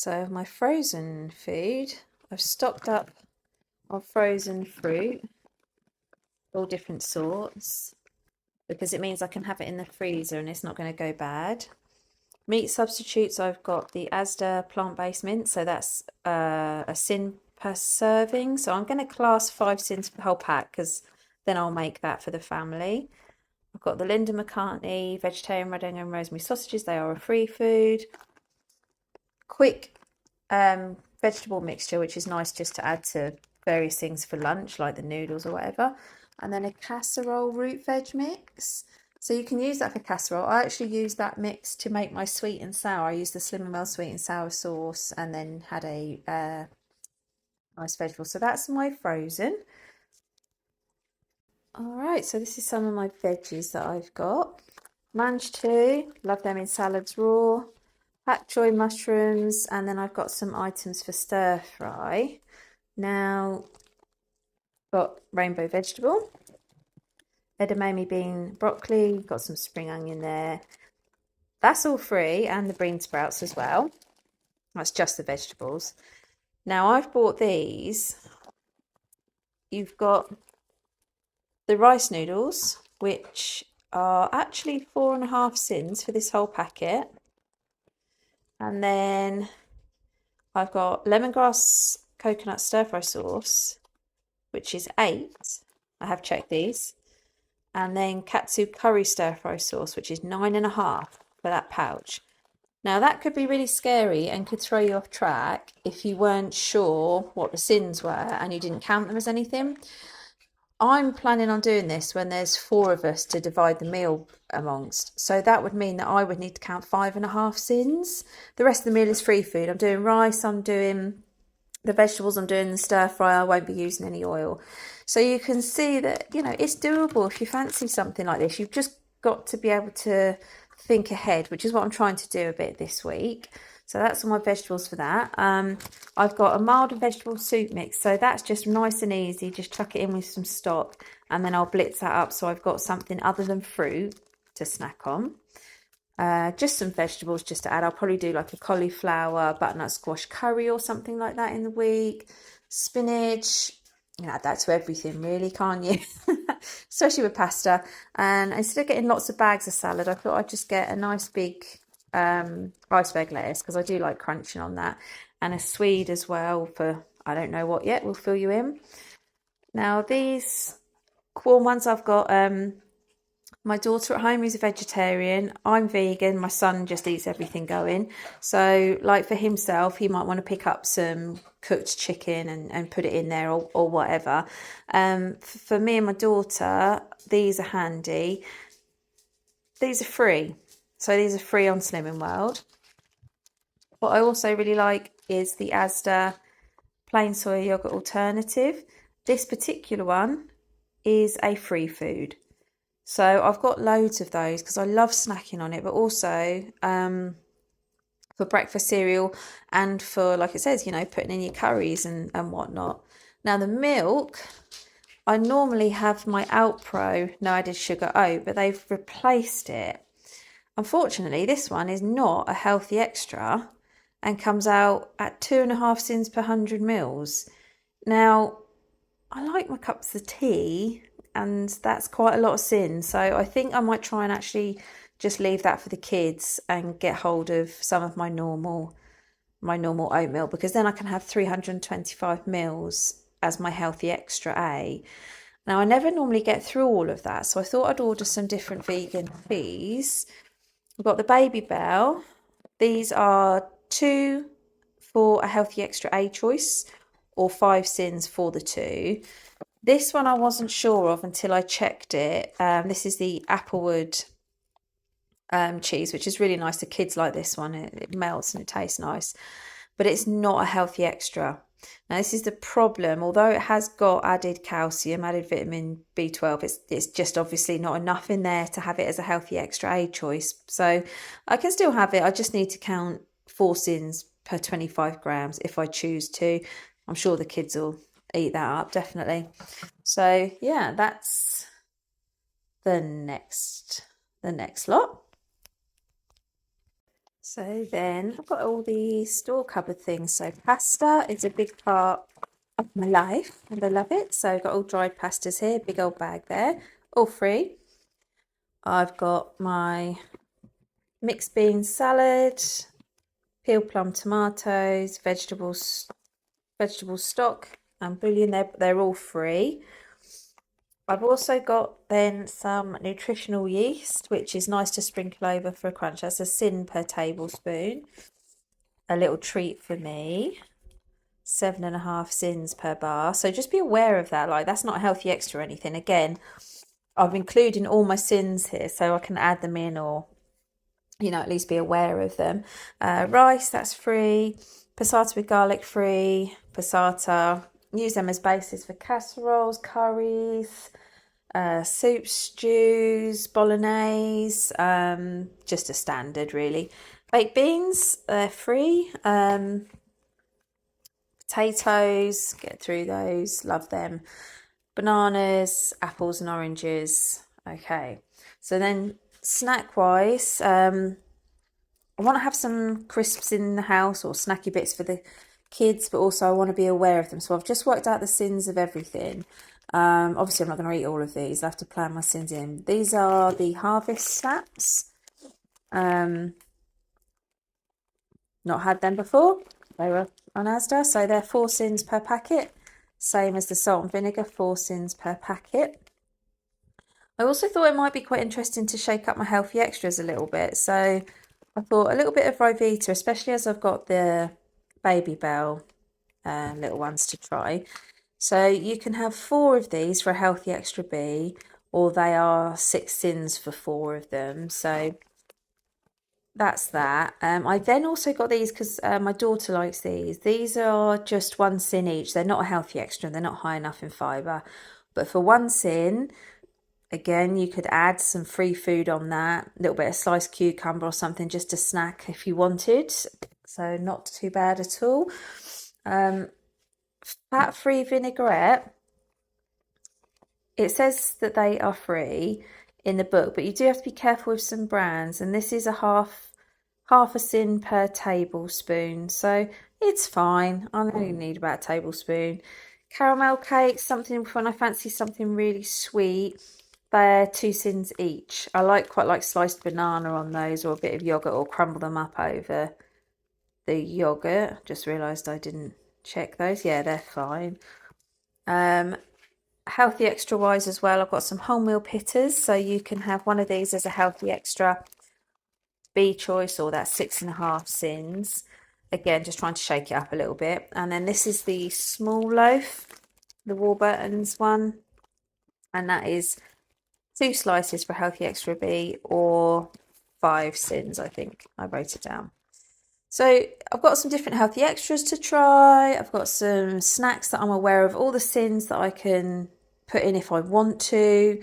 So my frozen food, I've stocked up on frozen fruit, all different sorts, because it means I can have it in the freezer and it's not going to go bad. Meat substitutes, I've got the Asda plant-based mince, so that's a sin per serving. So I'm going to class 5 sins for the whole pack because then I'll make that for the family. I've got the Linda McCartney vegetarian red onion and rosemary sausages. They are a free food. Quick vegetable mixture, which is nice just to add to various things for lunch, like the noodles or whatever. And then a casserole root veg mix. So you can use that for casserole. I actually use that mix to make my sweet and sour. I used the Slim and Well sweet and sour sauce and then had a nice vegetable. So that's my frozen. All right, so this is some of my veggies that I've got. Managed to, love them in salads raw. Pak choy mushrooms, and then I've got some items for stir fry. Now, got rainbow vegetable, edamame bean broccoli, got some spring onion there. That's all free, and the bean sprouts as well. That's just the vegetables. Now I've bought these. You've got the rice noodles, which are actually 4.5 sins for this whole packet. And then I've got lemongrass coconut stir fry sauce, which is 8. I have checked these. And then katsu curry stir fry sauce, which is 9.5 for that pouch. Now that could be really scary and could throw you off track if you weren't sure what the sins were and you didn't count them as anything. I'm planning on doing this when there's 4 of us to divide the meal amongst. So that would mean that I would need to count 5.5 sins. The rest of the meal is free food. I'm doing rice, I'm doing the vegetables, I'm doing the stir fry, I won't be using any oil. So you can see that, you know, it's doable if you fancy something like this. You've just got to be able to think ahead, which is what I'm trying to do a bit this week. So that's all my vegetables for that. I've got a mild vegetable soup mix. So that's just nice and easy. Just chuck it in with some stock and then I'll blitz that up. So I've got something other than fruit to snack on. Just some vegetables just to add. I'll probably do like a cauliflower, butternut squash curry or something like that in the week. Spinach. You know, add that to everything really, can't you? Especially with pasta. And instead of getting lots of bags of salad, I thought I'd just get a nice big iceberg lettuce because I do like crunching on that, and a swede as well for I don't know what yet. We'll fill you in. Now these corn ones I've got my daughter at home who's a vegetarian. I'm vegan. My son just eats everything going. So like for himself, he might want to pick up some cooked chicken and put it in there or whatever. For me and my daughter, these are handy. These are free. So these are free on Slimming World. What I also really like is the Asda plain soy yogurt alternative. This particular one is a free food. So I've got loads of those because I love snacking on it, but also for breakfast cereal and for, like it says, you know, putting in your curries and whatnot. Now the milk, I normally have my Outpro no added sugar oat, but they've replaced it. Unfortunately, this one is not a healthy extra and comes out at 2.5 sins per 100 mils. Now, I like my cups of tea, and that's quite a lot of sin. So I think I might try and actually just leave that for the kids and get hold of some of my normal oatmeal, because then I can have 325 mils as my healthy extra A. Now I never normally get through all of that, so I thought I'd order some different vegan teas. We've got the Baby Bell. These are 2 for a healthy extra A choice or 5 sins for the 2. This one I wasn't sure of until I checked it. This is the Applewood cheese, which is really nice. The kids like this one. It melts and it tastes nice. But it's not a healthy extra. Now this is the problem. Although it has got added calcium, added vitamin B12, it's just obviously not enough in there to have it as a healthy extra A choice. So I can still have it. I just need to count 4 sins per 25 grams if I choose to. I'm sure the kids will eat that up, definitely. So yeah, that's the next lot. So then I've got all these store cupboard things. So pasta is a big part of my life and I love it. So I've got all dried pastas here, big old bag there, all free. I've got my mixed bean salad, peeled plum tomatoes, vegetable stock and bouillon. They're all free. I've also got then some nutritional yeast, which is nice to sprinkle over for a crunch. That's a sin per tablespoon. A little treat for me. 7.5 sins per bar. So just be aware of that. Like, that's not a healthy extra or anything. Again, I'm including all my sins here so I can add them in, or at least be aware of them. Rice, that's free. Passata with garlic, free. Passata, use them as bases for casseroles, curries, soups, stews, bolognese, just a standard really. Baked beans, they're free. Potatoes, get through those, love them. Bananas, apples and oranges. Okay, so then snack wise, I want to have some crisps in the house or snacky bits for the kids, but also I want to be aware of them. So I've just worked out the sins of everything. Obviously I'm not going to eat all of these. I have to plan my sins in. These are the Harvest Snaps. Not had them before. They were on Asda, so they're 4 sins per packet. Same as the salt and vinegar, 4 sins per packet. I also thought it might be quite interesting to shake up my healthy extras a little bit. So I thought a little bit of Rivita, especially as I've got the Baby Bell little ones to try. So you can have 4 of these for a healthy extra B, or they are 6 sins for 4 of them. So that's that. I then also got these because my daughter likes these. These are just 1 sin each. They're not a healthy extra. They're not high enough in fibre. But for 1 sin, again, you could add some free food on that. A little bit of sliced cucumber or something just to snack if you wanted. So not too bad at all. Fat-free vinaigrette. It says that they are free in the book, but you do have to be careful with some brands. And this is a half a sin per tablespoon, so it's fine. I only need about a tablespoon. Caramel cakes, something when I fancy something really sweet, they're 2 sins each. I quite like sliced banana on those, or a bit of yogurt, or crumble them up over the yogurt. Just realised I didn't check those. Yeah, they're fine. Healthy extra wise as well, I've got some wholemeal pitters, so you can have one of these as a healthy extra B choice, or that's 6.5 sins. Again, just trying to shake it up a little bit. And then this is the small loaf, the Warburton's one, and that is 2 slices for healthy extra B, or 5 sins, I think I wrote it down. So I've got some different healthy extras to try. I've got some snacks that I'm aware of, all the sins that I can put in if I want to.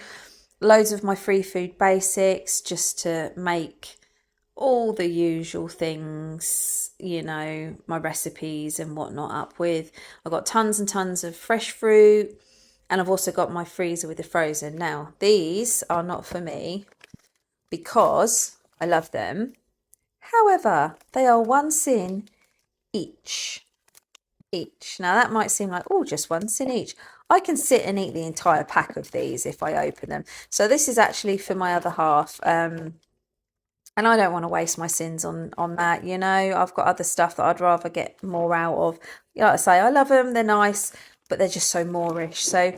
Loads of my free food basics just to make all the usual things, my recipes and whatnot up with. I've got tons and tons of fresh fruit, and I've also got my freezer with the frozen. Now, these are not for me because I love them. However, they are 1 sin each. Now that might seem like, oh, just 1 sin each. I can sit and eat the entire pack of these if I open them. So this is actually for my other half. And I don't want to waste my sins on that, I've got other stuff that I'd rather get more out of. Like I say, I love them, they're nice, but they're just so moreish. So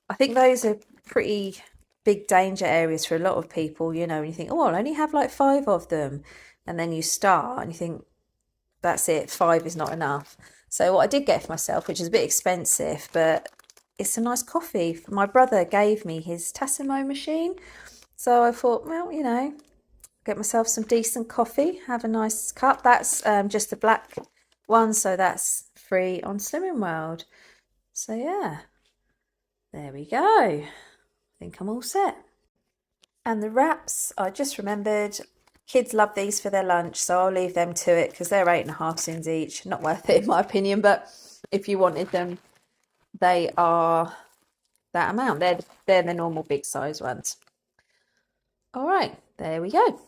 I think those are pretty big danger areas for a lot of people, and you think, oh, I'll only have like 5 of them. And then you start and you think, that's it, 5 is not enough. So what I did get for myself, which is a bit expensive, but it's a nice coffee. My brother gave me his Tassimo machine. So I thought, well, get myself some decent coffee, have a nice cup. That's just the black one, so that's free on Slimming World. So yeah, there we go. I think I'm all set. And the wraps, I just remembered, kids love these for their lunch, so I'll leave them to it because they're 8.5 sins each. Not worth it in my opinion, but if you wanted them, they are that amount. They're the normal big size ones. All right, there we go.